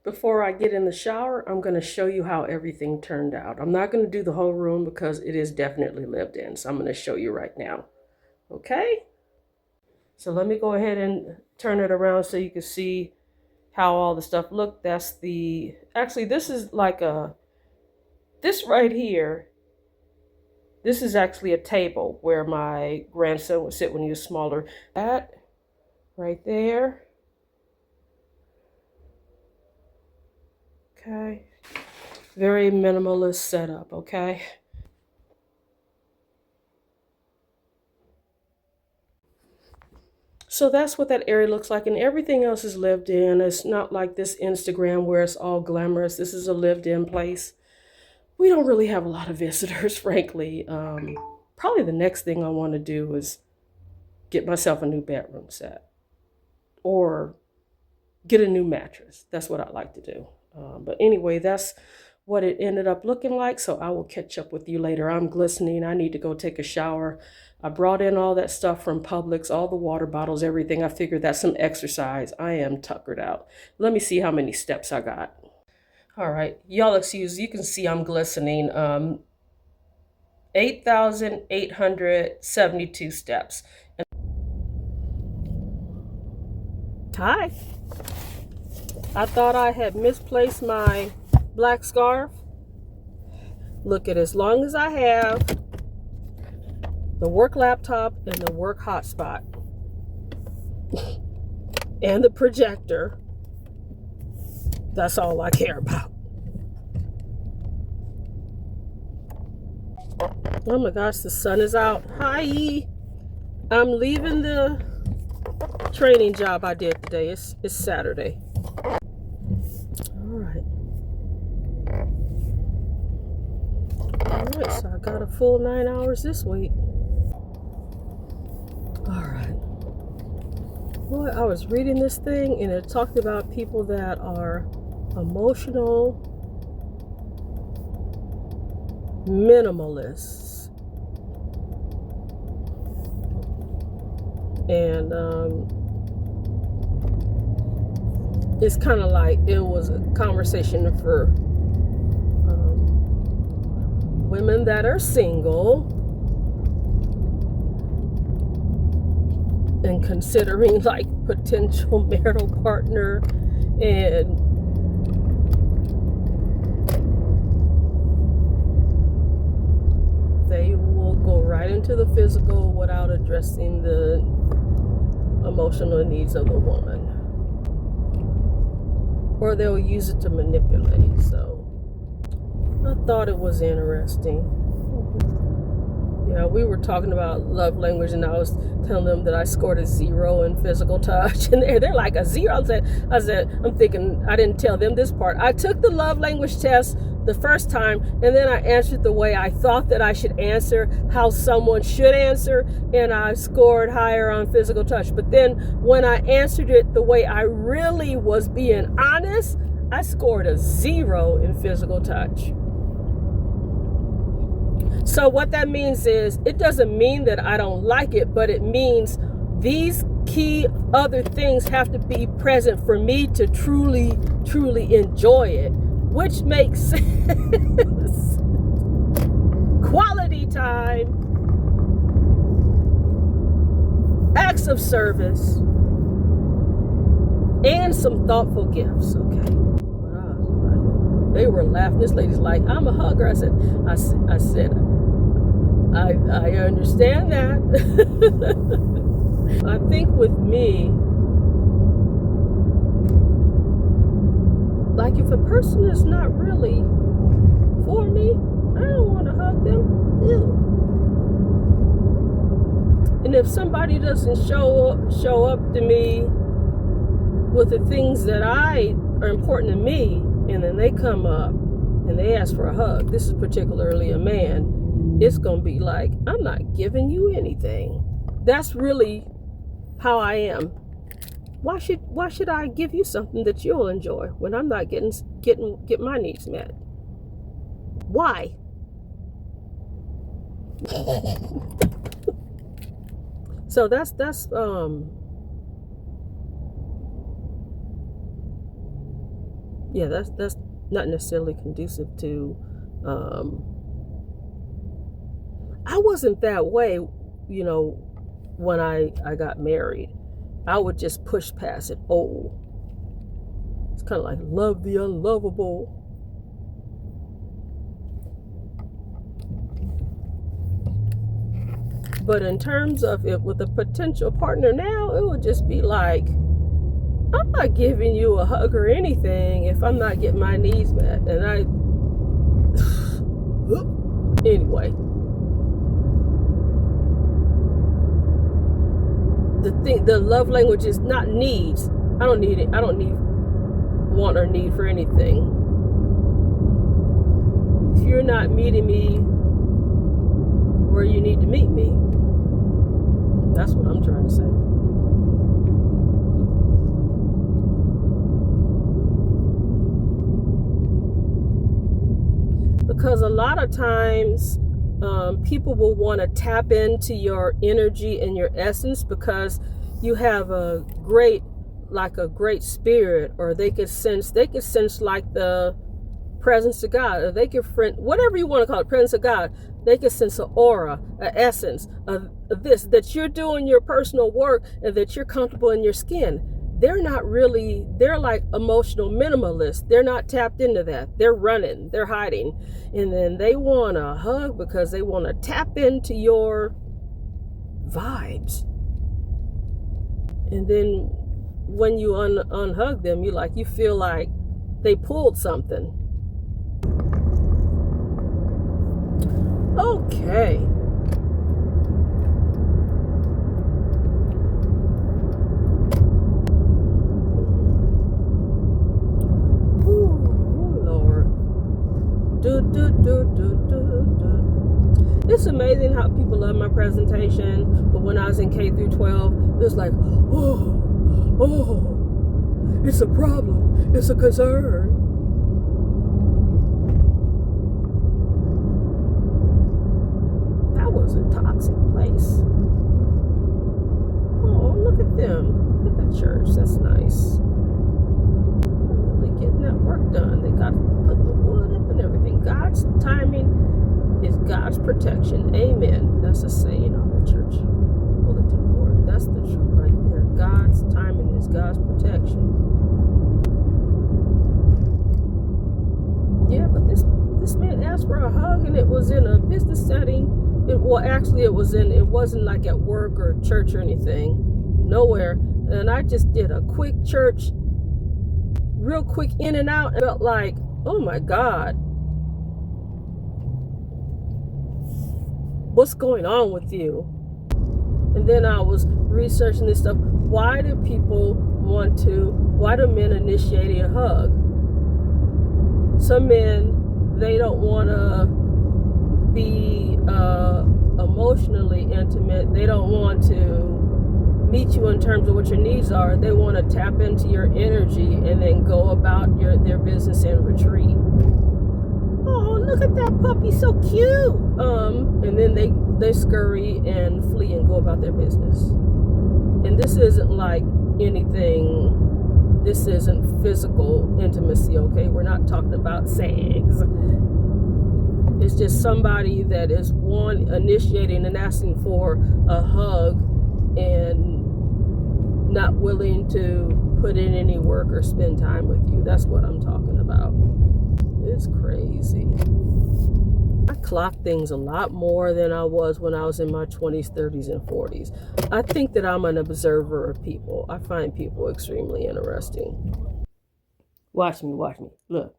Before I get in the shower, I'm going to show you how everything turned out. I'm not going to do the whole room because it is definitely lived in. So I'm going to show you right now. Okay? So let me go ahead and turn it around so you can see how all the stuff looked. That's the, actually this is like this right here, this is actually a table where my grandson would sit when he was smaller. That right there. Okay. Very minimalist setup, okay? So that's what that area looks like, and everything else is lived in. It's not like this Instagram where it's all glamorous. This is a lived in place. We don't really have a lot of visitors, frankly. Probably the next thing I want to do is get myself a new bedroom set or get a new mattress. That's what I'd like to do. But anyway, that's what it ended up looking like. So I will catch up with you later. I'm glistening. I need to go take a shower. I brought in all that stuff from Publix, all the water bottles, everything. I figured that's some exercise. I am tuckered out. Let me see how many steps I got. All right, y'all excuse, you can see I'm glistening. 8,872 steps. Hi. I thought I had misplaced my black scarf. Look at, as long as I have the work laptop and the work hotspot and the projector, that's all I care about. Oh my gosh, the sun is out. Hi. I'm leaving the training job I did today. It's Saturday. All right, so I got a full 9 hours this week. All right. Boy, I was reading this thing and it talked about people that are emotional minimalists. And it's kind of like it was a conversation for women that are single and considering like potential marital partner, and they will go right into the physical without addressing the emotional needs of the woman, or they'll use it to manipulate. So I thought it was interesting. Yeah, we were talking about love language, and I was telling them that I scored a 0 in physical touch, and they're like, a 0? I said, I'm thinking, I didn't tell them this part. I took the love language test the first time, and then I answered the way I thought that I should answer, how someone should answer, and I scored higher on physical touch. But then when I answered it the way I really was being honest, I scored a 0 in physical touch. So what that means is, it doesn't mean that I don't like it, but it means these key other things have to be present for me to truly, truly enjoy it, which makes sense. Quality time, acts of service, and some thoughtful gifts, okay? They were laughing. This lady's like, I'm a hugger. I said, I understand that. I think with me, like if a person is not really for me, I don't want to hug them. Ew. And if somebody doesn't show up to me with the things that are important to me, and then they come up and they ask for a hug, this is particularly a man, it's going to be like, I'm not giving you anything. That's really how I am. Why should I give you something that you'll enjoy when I'm not get my needs met? Why? So that's yeah, that's not necessarily conducive to. I wasn't that way, when I got married. I would just push past it. Oh, it's kind of like love the unlovable. But in terms of it with a potential partner now, it would just be like, I'm not giving you a hug or anything if I'm not getting my needs met. And anyway, the love language is not needs. I don't need it. I don't need want or need for anything. If you're not meeting me where you need to meet me, that's what I'm trying to say. Because a lot of times people will want to tap into your energy and your essence because you have a great spirit, or they could sense like the presence of God, or they could whatever you want to call it, presence of God. They can sense an aura, an essence of this, that you're doing your personal work and that you're comfortable in your skin. They're like emotional minimalists. They're not tapped into that. They're running, they're hiding. And then they want a hug because they want to tap into your vibes. And then when you unhug them, you feel like they pulled something. Okay. It's amazing how people love my presentation, but when I was in K through 12, it was like, it's a problem, it's a concern. That was a toxic place. Oh, look at them. Look at the church. That's nice. They're really getting that work done. They got putting the wood up and everything. God's timing is God's protection. Amen. That's a saying on the church bulletin board. That's the truth right there. God's timing is God's protection. Yeah, but this man asked for a hug, and it was in a business setting. It wasn't like at work or church or anything. Nowhere. And I just did a quick church, real quick in and out, and felt like, oh my God, what's going on with you? And then I was researching this stuff. Why do men initiate a hug? Some men, they don't want to be emotionally intimate. They don't want to meet you in terms of what your needs are. They want to tap into your energy and then go about their business and retreat. Oh, look at that puppy, so cute. And then they scurry and flee and go about their business. And this isn't like anything. This isn't physical intimacy, okay? We're not talking about sex. It's just somebody that is initiating and asking for a hug and not willing to put in any work or spend time with you. That's what I'm talking about. It's crazy. I clock things a lot more than I was when I was in my 20s, 30s, and 40s. I think that I'm an observer of people. I find people extremely interesting. Watch me. Look.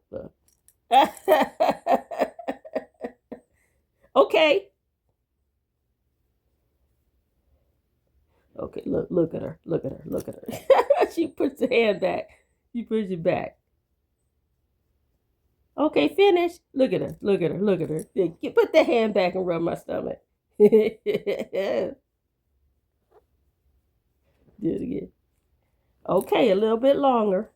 Okay. Okay, look at her. She puts the hand back. She puts it back. Okay, finish. Look at her. Put the hand back and rub my stomach. Do it again. Okay, a little bit longer.